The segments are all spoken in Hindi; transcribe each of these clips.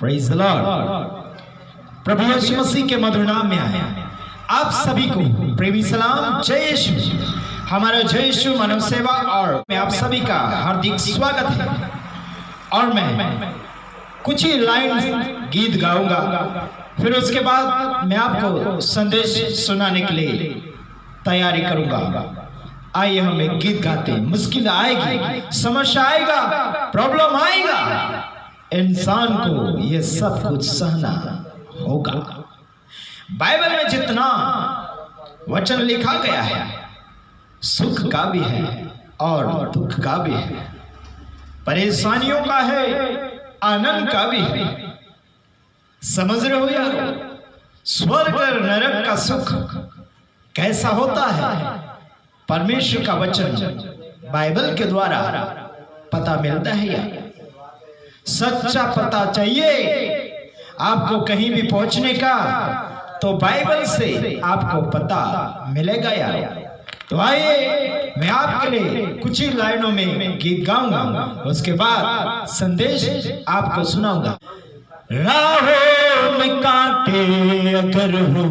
Praise the Lord. प्रभु यीशु मसीह के मधुर नाम में आए आप सभी को प्रेमी सलाम। जय यीशु। हमारा जय यीशु मानव सेवा और मैं आप सभी का हार्दिक स्वागत है। और मैं कुछ ही लाइन गीत गाऊंगा, फिर उसके बाद मैं आपको संदेश सुनाने के लिए तैयारी करूंगा। आइए हम एक गीत गाते हैं। मुश्किल आएगी, समस्या आएगा, प्रॉब्लम आएगा, इंसान को ये सब कुछ सहना होगा। बाइबल में जितना वचन लिखा गया है, सुख का भी है और दुख का भी है, परेशानियों का है, आनंद का भी है। समझ रहे हो यार? स्वर्ग और नरक का सुख कैसा होता है, परमेश्वर का वचन बाइबल के द्वारा पता मिलता है यार। सच्चा पता चाहिए आपको कहीं भी पहुंचने का, तो बाइबल से आपको पता मिलेगा यार। तो आइए मैं आपके लिए कुछ ही लाइनों में गीत गाऊंगा, उसके बाद संदेश आपको सुनाऊंगा। राहों में कांटे अगर हो,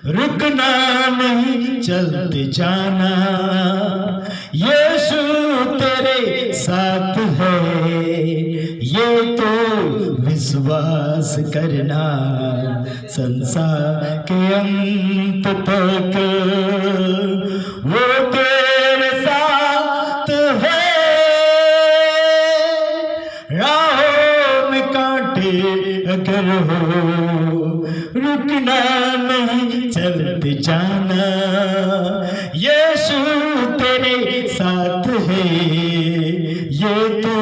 रुकना नहीं, चलते जाना, यीशु तेरे साथ है, ये तो विश्वास करना, संसार के अंत तक वो तेरे साथ है। राहों में कांटे अगर हो, रुकना नहीं, चलते जाना, यीशु तेरे साथ है, ये तो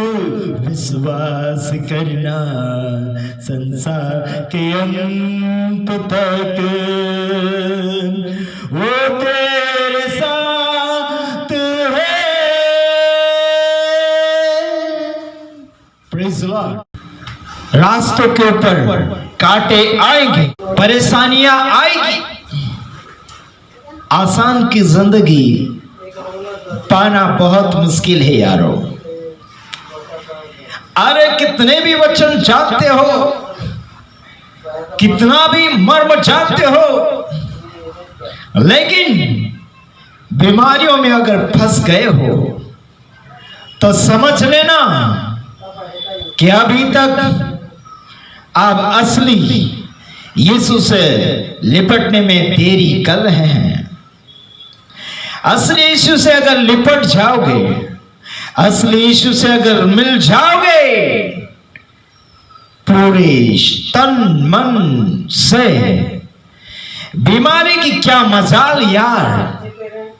विश्वास करना, संसार के अंत तक वो तेरे साथ है। Praise the Lord. रास्तों के ऊपर कांटे आएंगे, परेशानियां आएगी, आसान की जिंदगी पाना बहुत मुश्किल है यारो। अरे कितने भी वचन जानते हो, कितना भी मर्म जानते हो, लेकिन बीमारियों में अगर फंस गए हो तो समझ लेना कि अभी तक आप असली यीशु से लिपटने में देरी कर रहे हैं। असली यीशु से अगर लिपट जाओगे, असली यीशु से अगर मिल जाओगे, पूरे तन मन से, बीमारी की क्या मजाल यार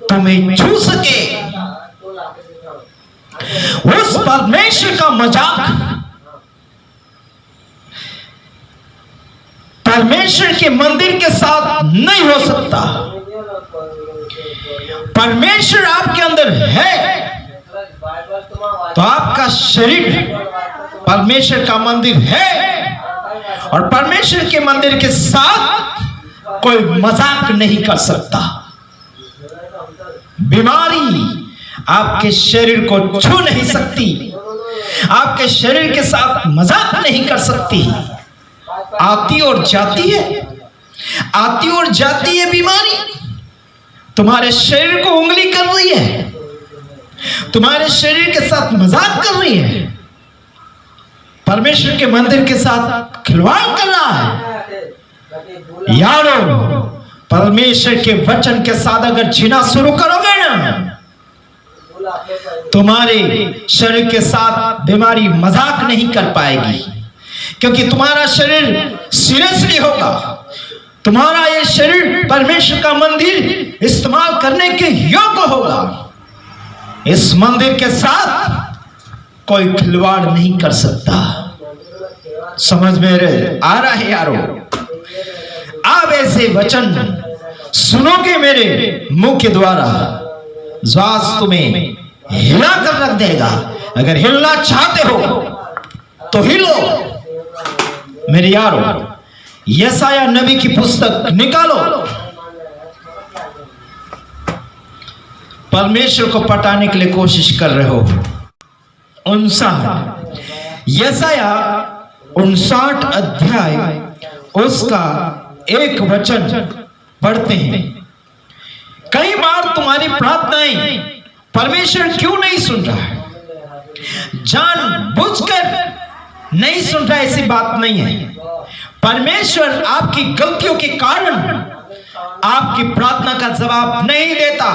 तुम्हें छू सके। उस परमेश्वर का मजाक परमेश्वर के मंदिर के साथ नहीं हो सकता। परमेश्वर आपके अंदर है तो आपका शरीर परमेश्वर का मंदिर है, और परमेश्वर के मंदिर के साथ कोई मजाक नहीं कर सकता। बीमारी आपके शरीर को छू नहीं सकती, आपके शरीर के साथ मजाक नहीं कर सकती। आती और जाती है, आती और जाती है बीमारी। तुम्हारे शरीर को उंगली कर रही है, तुम्हारे शरीर के साथ मजाक कर रही है, परमेश्वर के मंदिर के साथ खिलवाड़ कर रहा है। यारो, परमेश्वर के वचन के साथ अगर जीना शुरू करोगे ना, तुम्हारे शरीर के साथ बीमारी मजाक नहीं कर पाएगी, क्योंकि तुम्हारा शरीर सीरियसली होगा। तुम्हारा ये शरीर परमेश्वर का मंदिर इस्तेमाल करने के योग्य होगा। इस मंदिर के साथ कोई खिलवाड़ नहीं कर सकता। समझ में आ रहा है यारो? आप ऐसे वचन सुनोगे मेरे मुंह के द्वारा, श्वास तुम्हें हिला कर रख देगा। अगर हिलना चाहते हो तो हिलो मेरे यारो। यशाया नबी की पुस्तक निकालो। परमेश्वर को पटाने के लिए कोशिश कर रहे हो। 59 यशाया 59 अध्याय उसका 1 वचन पढ़ते हैं। कई बार तुम्हारी प्रार्थनाएं परमेश्वर क्यों नहीं सुन रहा है? जानबूझकर नहीं सुन रहा, ऐसी बात नहीं है। परमेश्वर आपकी गलतियों के कारण आपकी प्रार्थना का जवाब नहीं देता।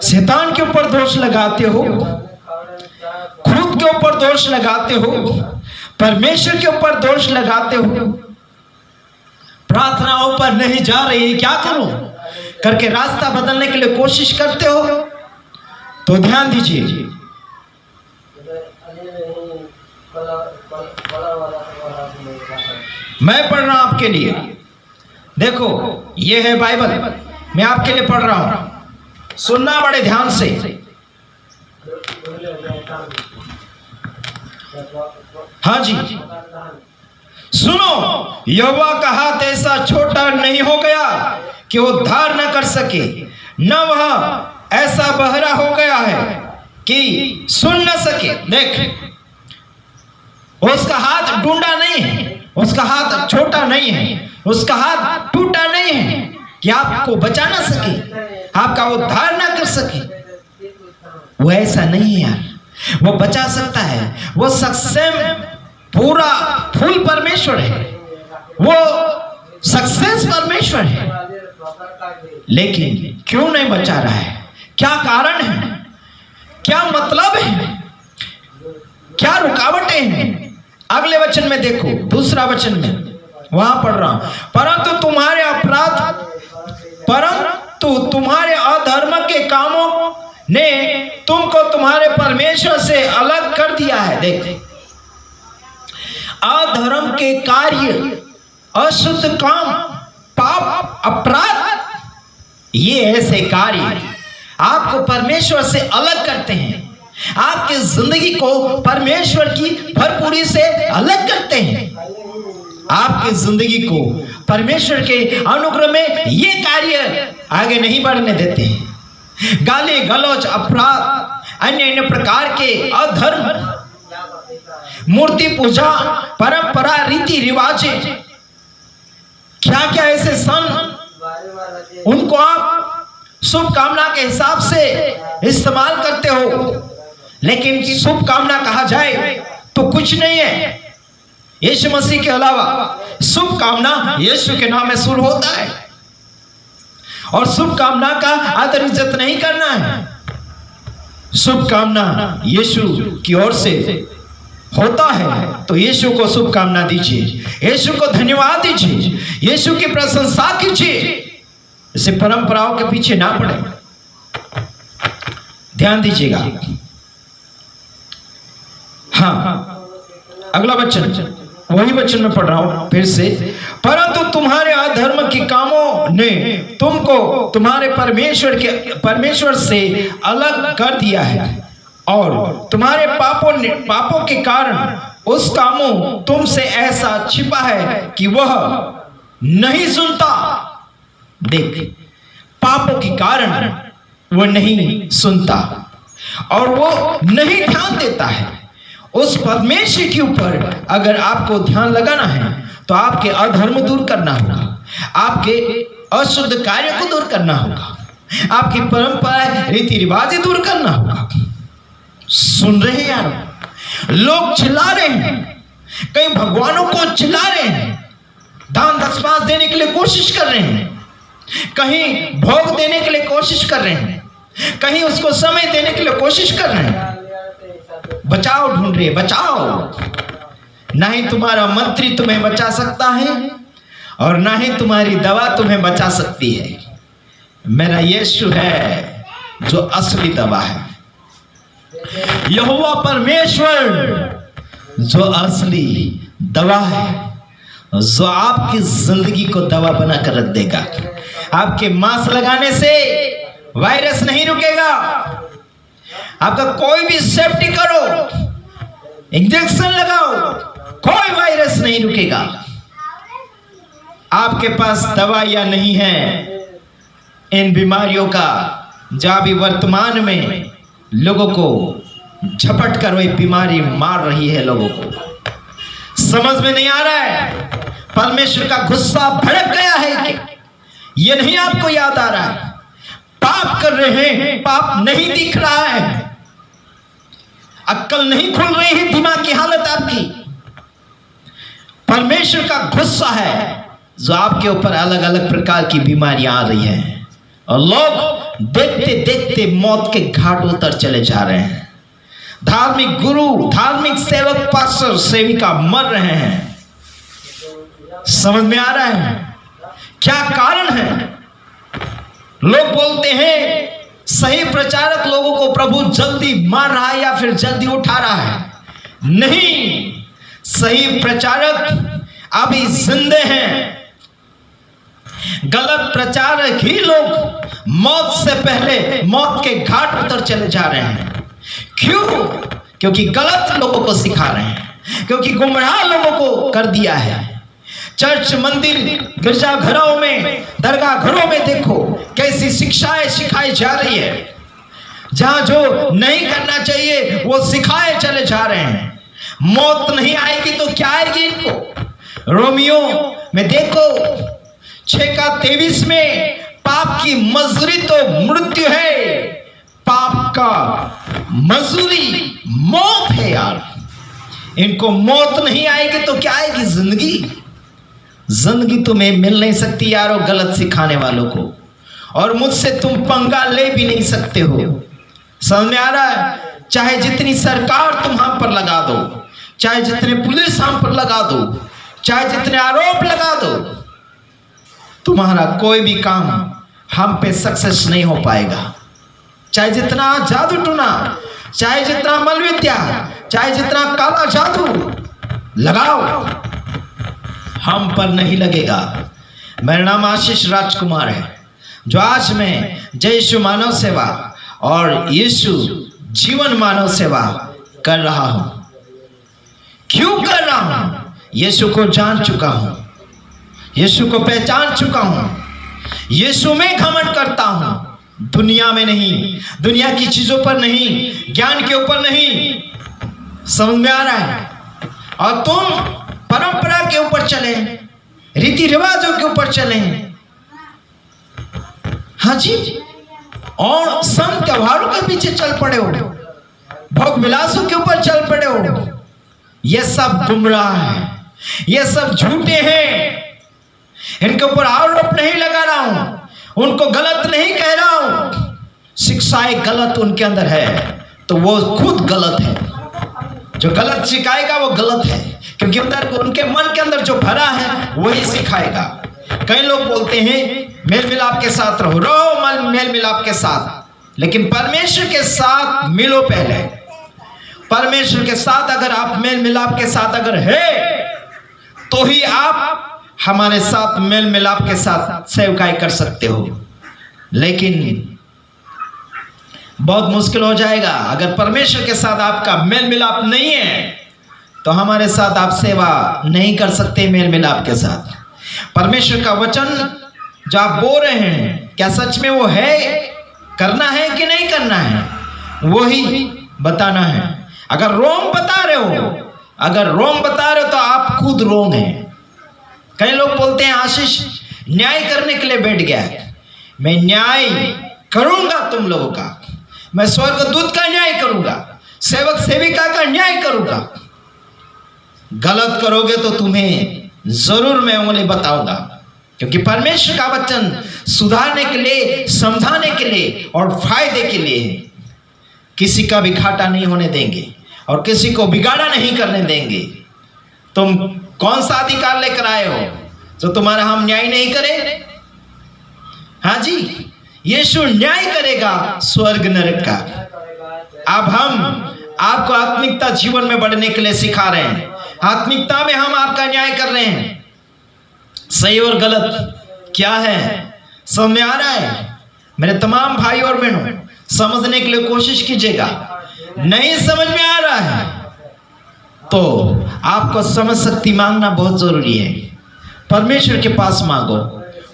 शैतान के ऊपर दोष लगाते हो, खुद के ऊपर दोष लगाते हो, परमेश्वर के ऊपर दोष लगाते हो, प्रार्थनाओं पर नहीं जा रही है, क्या करूं करके रास्ता बदलने के लिए कोशिश करते हो, तो ध्यान दीजिए। मैं पढ़ रहा हूं आपके लिए, देखो ये है बाइबल, मैं आपके लिए पढ़ रहा हूं, सुनना बड़े ध्यान से। हाँ जी, सुनो, यहोवा का हाथ ऐसा छोटा नहीं हो गया कि वो उद्धार न कर सके, न वह ऐसा बहरा हो गया है कि सुन न सके। देख, उसका हाथ डूंडा नहीं है, उसका हाथ छोटा नहीं है, उसका हाथ टूटा नहीं है कि आपको बचा ना सके, आपका उद्धार ना कर सके। वो ऐसा नहीं है यार, वो बचा सकता है, वो सक्षम पूरा फुल परमेश्वर है, वो सक्सेस परमेश्वर है। लेकिन क्यों नहीं बचा रहा है? क्या कारण है? क्या मतलब है? क्या रुकावटें हैं? अगले वचन में देखो, दूसरा वचन में वहां पढ़ रहा हूं, परंतु तुम्हारे अपराध, परंतु तुम्हारे अधर्म के कामों ने तुमको तुम्हारे परमेश्वर से अलग कर दिया है। देख, अधर्म के कार्य, अशुद्ध काम, पाप, अपराध, ये ऐसे कार्य आपको परमेश्वर से अलग करते हैं, आपकी जिंदगी को परमेश्वर की भरपूरी से अलग करते हैं, आपकी जिंदगी को परमेश्वर के अनुग्रह में ये कार्य आगे नहीं बढ़ने देते हैं। गाली गलौज, अपराध, अन्य अन्य प्रकार के अधर्म, मूर्ति पूजा, परंपरा, रीति रिवाजें, क्या क्या ऐसे सन, उनको आप शुभ कामना के हिसाब से इस्तेमाल करते हो, लेकिन शुभ कामना कहा जाए तो कुछ नहीं है यीशु मसीह के अलावा। शुभ कामना यीशु के नाम में शुरू होता है, और शुभ कामना का आदर इज्जत नहीं करना है। शुभ कामना यीशु की ओर से होता है, तो यीशु को शुभ कामना दीजिए, यीशु को धन्यवाद दीजिए, यीशु की प्रशंसा कीजिए, इसे परंपराओं के पीछे ना पड़े। ध्यान दीजिएगा। हाँ, अगला वचन, वही वचन में पढ़ रहा हूं फिर से, परंतु तुम्हारे अधर्म के कामों ने तुमको तुम्हारे परमेश्वर से अलग कर दिया है, और तुम्हारे पापों के कारण उस कामों तुमसे ऐसा छिपा है कि वह नहीं सुनता। देख, पापों के कारण वह नहीं सुनता और वो नहीं ध्यान देता है उस परमेश्वर के ऊपर। अगर आपको ध्यान लगाना है तो आपके अधर्म दूर करना होगा, आपके अशुद्ध कार्य को दूर करना होगा, आपकी परंपरा रीति रिवाजें दूर करना होगा। सुन रहे हैं यार, लोग चिल्ला रहे हैं, कई भगवानों को चिल्ला रहे हैं, दान दशमांश देने के लिए कोशिश कर रहे हैं, कहीं भोग देने के लिए कोशिश कर रहे हैं, कहीं उसको समय देने के लिए कोशिश कर रहे हैं। बचाओ ढूंढ रहे, बचाओ। ना ही तुम्हारा मंत्री तुम्हें बचा सकता है और ना ही तुम्हारी दवा तुम्हें बचा सकती है। मेरा यीशु है जो असली दवा है, यहोवा परमेश्वर जो असली दवा है, जो आपकी जिंदगी को दवा बनाकर रख देगा। आपके मास्क लगाने से वायरस नहीं रुकेगा, आपका कोई भी सेफ्टी करो, इंजेक्शन लगाओ, कोई वायरस नहीं रुकेगा। आपके पास दवाइयां नहीं है इन बीमारियों का जो अभी वर्तमान में लोगों को झपट कर वही बीमारी मार रही है लोगों को। समझ में नहीं आ रहा है, परमेश्वर का गुस्सा भड़क गया है क्या? ये नहीं आपको याद आ रहा है? पाप कर रहे हैं, पाप नहीं दिख रहा है, अक्ल नहीं खुल रही है, दिमाग की हालत आपकी। परमेश्वर का गुस्सा है जो आपके ऊपर अलग अलग प्रकार की बीमारियां आ रही हैं और लोग देखते देखते मौत के घाट उतर चले जा रहे हैं। धार्मिक गुरु, धार्मिक सेवक, पास्टर, सेविका मर रहे हैं। समझ में आ रहा है क्या कारण है? लोग बोलते हैं सही प्रचारक लोगों को प्रभु जल्दी मार रहा है या फिर जल्दी उठा रहा है। नहीं, सही प्रचारक अभी जिंदे हैं। गलत प्रचारक ही लोग मौत से पहले मौत के घाट उतर चले जा रहे हैं। क्यों? क्योंकि गलत लोगों को सिखा रहे हैं, क्योंकि गुमराह लोगों को कर दिया है। चर्च, मंदिर, गिरजाघरों में, दरगाह घरों में देखो कैसी शिक्षाएं सिखाई जा रही है। जहां जो नहीं करना चाहिए वो सिखाए चले जा रहे हैं। मौत नहीं आएगी तो क्या आएगी इनको? रोमियो में देखो 6:23 में, पाप की मजदूरी तो मृत्यु है, पाप का मजदूरी मौत है। यार इनको मौत नहीं आएगी तो क्या आएगी? जिंदगी। जिंदगी तुम्हें मिल नहीं सकती यारो गलत सिखाने वालों को, और मुझसे तुम पंगा ले भी नहीं सकते हो। समझ में आ रहा है? चाहे जितनी सरकार तुम हम पर लगा दो, चाहे जितने पुलिस हम पर लगा दो, चाहे जितने आरोप लगा दो, तुम्हारा कोई भी काम हम पे सक्सेस नहीं हो पाएगा। चाहे जितना जादू टूना, चाहे जितना मल विद्या, चाहे जितना काला जादू लगाओ, हम पर नहीं लगेगा। मेरा नाम आशीष राजकुमार है, जो आज मैं जय यीशु मानव सेवा और यीशु जीवन मानव सेवा कर रहा हूं। क्यों कर रहा हूं? यीशु को जान चुका हूं, यीशु को पहचान चुका हूं, यीशु में घमंड करता हूं, दुनिया में नहीं, दुनिया की चीजों पर नहीं, ज्ञान के ऊपर नहीं। समझ में आ रहा है? और तुम परंपरा के ऊपर चले, रीति रिवाजों के ऊपर चले, हाँ जी, और सम त्योहारों के पीछे चल पड़े हो, भोग विलासों के ऊपर चल पड़े हो। ये सब गुमराह है, ये सब झूठे हैं। इनके ऊपर आरोप नहीं लगा रहा हूं, उनको गलत नहीं कह रहा हूं। शिक्षाएं गलत उनके अंदर है तो वो खुद गलत है। जो गलत सिखाएगा वो गलत है, क्योंकि अंदर उनके मन के अंदर जो भरा है वही सिखाएगा। कई लोग बोलते हैं मेल मिलाप के साथ रहो, रहो मेल मिलाप के साथ, लेकिन परमेश्वर के साथ मिलो पहले। परमेश्वर के साथ अगर आप मेल मिलाप के साथ अगर है तो ही आप हमारे साथ मेल मिलाप के साथ सेवकाई कर सकते हो। लेकिन बहुत मुश्किल हो जाएगा अगर परमेश्वर के साथ आपका मेल मिलाप नहीं है, तो हमारे साथ आप सेवा नहीं कर सकते मेल मिलाप के साथ। परमेश्वर का वचन जो आप बोल रहे हैं, क्या सच में वो है, करना है कि नहीं करना है, वो ही बताना है। अगर रोंग बता रहे हो, अगर रोंग बता रहे हो तो आप खुद रोंग हैं। कई लोग बोलते हैं आशीष न्याय करने के लिए बैठ गया है। मैं न्याय करूंगा तुम लोगों का, मैं स्वर्गदूत का न्याय करूंगा, सेवक सेविका का न्याय करूंगा। गलत करोगे तो तुम्हें जरूर मैं उंगली बताऊंगा, क्योंकि परमेश्वर का वचन सुधारने के लिए, समझाने के लिए और फायदे के लिए है। किसी का भी घाटा नहीं होने देंगे और किसी को बिगाड़ा नहीं करने देंगे। तुम कौन सा अधिकार लेकर आए हो जो तुम्हारा हम न्याय नहीं करें? हाँ जी, यीशु न्याय करेगा स्वर्ग नरक का। अब हम आपको आत्मिकता जीवन में बढ़ने के लिए सिखा रहे हैं। आत्मिकता में हम आपका न्याय कर रहे हैं। सही और गलत क्या है समझ में आ रहा है? मेरे तमाम भाई और बहनों, समझने के लिए कोशिश कीजिएगा। नहीं समझ में आ रहा है तो आपको समझ शक्ति मांगना बहुत जरूरी है। परमेश्वर के पास मांगो,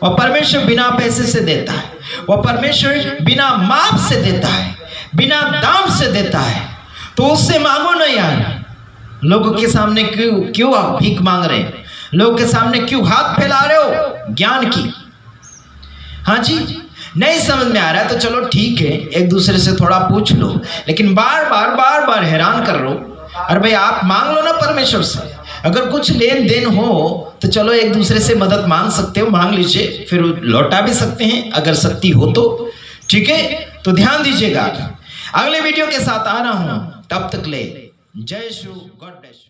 और परमेश्वर बिना पैसे से देता है, वह परमेश्वर बिना माप से देता है, बिना दाम से देता है। तो उससे मांगो ना यार। लोगों के सामने क्यों आप भीख मांग रहे हैं? लोगों के सामने क्यों हाथ फैला रहे हो ज्ञान की? हाँ जी, नहीं समझ में आ रहा है तो चलो ठीक है, एक दूसरे से थोड़ा पूछ लो, लेकिन बार बार हैरान कर लो। अरे भाई आप मांग लो ना परमेश्वर से। अगर कुछ लेन देन हो तो चलो एक दूसरे से मदद मांग सकते हो, मांग लीजिए, फिर लौटा भी सकते हैं अगर शक्ति हो तो। ठीक है, तो ध्यान दीजिएगा। अगले वीडियो के साथ आ रहा हूं, तब तक ले जय श्री गॉड ब्लेस।